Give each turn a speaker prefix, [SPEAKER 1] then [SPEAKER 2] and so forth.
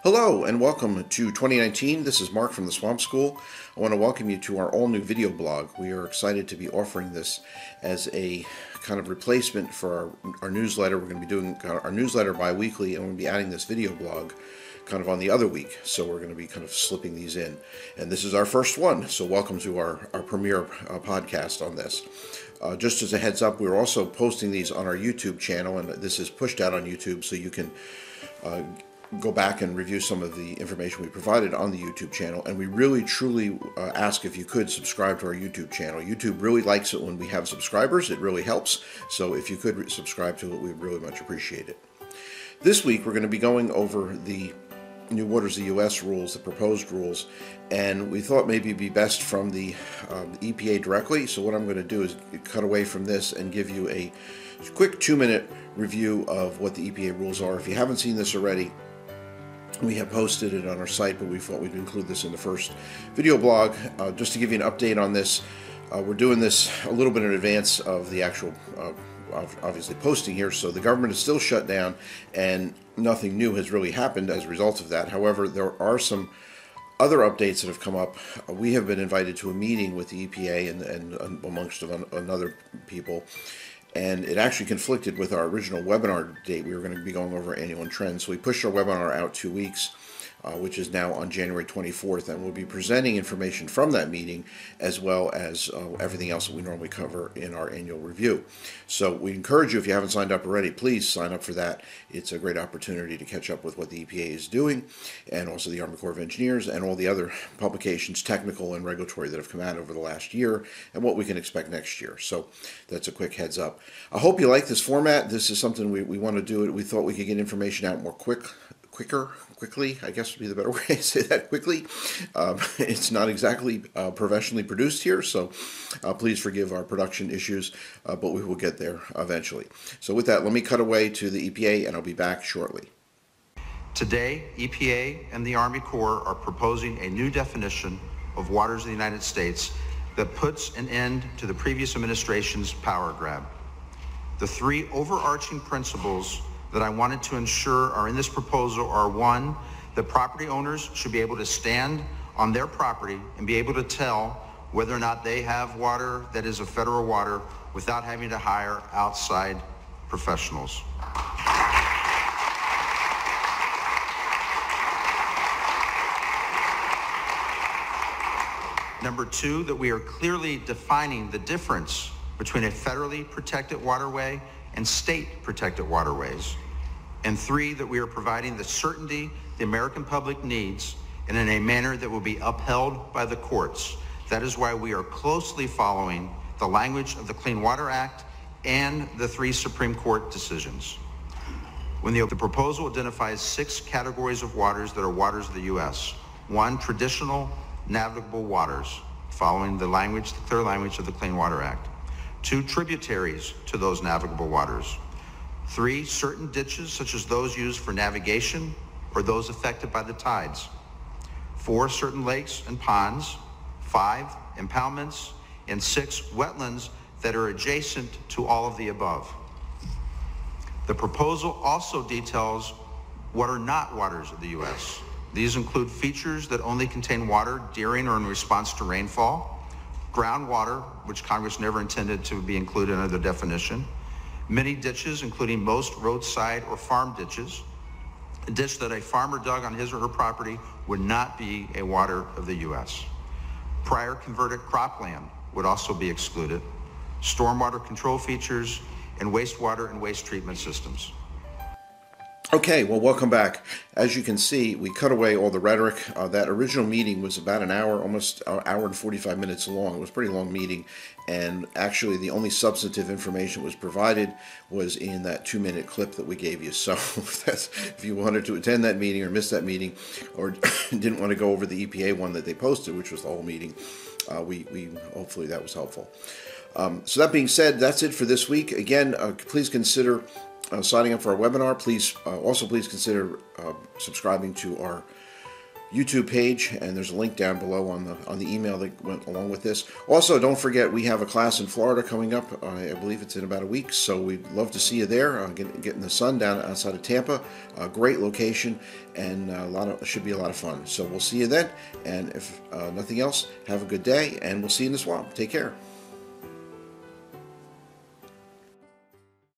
[SPEAKER 1] Hello and welcome to 2019. This is Mark from the Swamp School. I want to welcome you to our all-new video blog. We are excited to be offering this as a kind of replacement for our newsletter. We're going to be doing our newsletter bi-weekly, and we'll be adding this video blog kind of on the other week. So we're going to be kind of slipping these in. And this is our first one, so welcome to our premiere podcast on this. Just as a heads up, we're also posting these on our YouTube channel, and this is pushed out on YouTube, so you can go back and review some of the information we provided on the YouTube channel. And we really truly ask if you could subscribe to our YouTube channel. YouTube really likes it when we have subscribers. It really helps. So if you could subscribe to it, we'd really much appreciate it. This week we're going to be going over the New Waters of the U.S. rules, the proposed rules, and we thought maybe it'd be best from the EPA directly. So what I'm going to do is cut away from this and give you a quick 2-minute review of what the EPA rules are. If you haven't seen this already, we have posted it on our site, but we thought we'd include this in the first video blog. Just to give you an update on this, we're doing this a little bit in advance of the actual obviously posting here, so the government is still shut down and nothing new has really happened as a result of that. However, there are some other updates that have come up. We have been invited to a meeting with the EPA and amongst other people, and it actually conflicted with our original webinar date. We were going to be going over annual trends, so we pushed our webinar out 2 weeks, which is now on January 24th, and we'll be presenting information from that meeting as well as everything else that we normally cover in our annual review. So we encourage you, if you haven't signed up already, please sign up for that. It's a great opportunity to catch up with what the EPA is doing, and also the Army Corps of Engineers and all the other publications, technical and regulatory, that have come out over the last year and what we can expect next year. So that's a quick heads up. I hope you like this format. This is something we want to do. We thought we could get information out more quickly, I guess would be the better way to say that, quickly. It's not exactly professionally produced here, so please forgive our production issues, but we will get there eventually. So with that, let me cut away to the EPA, and I'll be back shortly.
[SPEAKER 2] Today, EPA and the Army Corps are proposing a new definition of waters of the United States that puts an end to the previous administration's power grab. The three overarching principles that I wanted to ensure are in this proposal are: one, that property owners should be able to stand on their property and be able to tell whether or not they have water that is a federal water without having to hire outside professionals. Number two, that we are clearly defining the difference between a federally protected waterway and state protected waterways. And three, that we are providing the certainty the American public needs and in a manner that will be upheld by the courts. That is why we are closely following the language of the Clean Water Act and the 3 Supreme Court decisions. When the proposal identifies 6 categories of waters that are waters of the U.S. 1, traditional navigable waters, following the clear language of the Clean Water Act. 2, tributaries to those navigable waters. 3, certain ditches such as those used for navigation or those affected by the tides. 4, certain lakes and ponds. 5, impoundments. And 6, wetlands that are adjacent to all of the above. The proposal also details what are not waters of the U.S. These include features that only contain water during or in response to rainfall, groundwater, which Congress never intended to be included under the definition, many ditches, including most roadside or farm ditches. A ditch that a farmer dug on his or her property would not be a water of the U.S. Prior converted cropland would also be excluded. Stormwater control features and wastewater and waste treatment systems.
[SPEAKER 1] Okay, well, welcome back. As you can see, we cut away all the rhetoric. That original meeting was about an hour, almost an hour and 45 minutes long. It was a pretty long meeting, and actually the only substantive information that was provided was in that 2-minute clip that we gave you. So if you wanted to attend that meeting or miss that meeting, or didn't want to go over the EPA one that they posted, which was the whole meeting, we hopefully that was helpful. So that being said, that's it for this week. Again, please consider signing up for our webinar. Please consider subscribing to our YouTube page, and there's a link down below on the email that went along with this. Also, don't forget we have a class in Florida coming up. I believe it's in about a week, so we'd love to see you there. Getting the sun down outside of Tampa, a great location, and should be a lot of fun. So we'll see you then. And if nothing else, have a good day, and we'll see you in the swamp. Take care.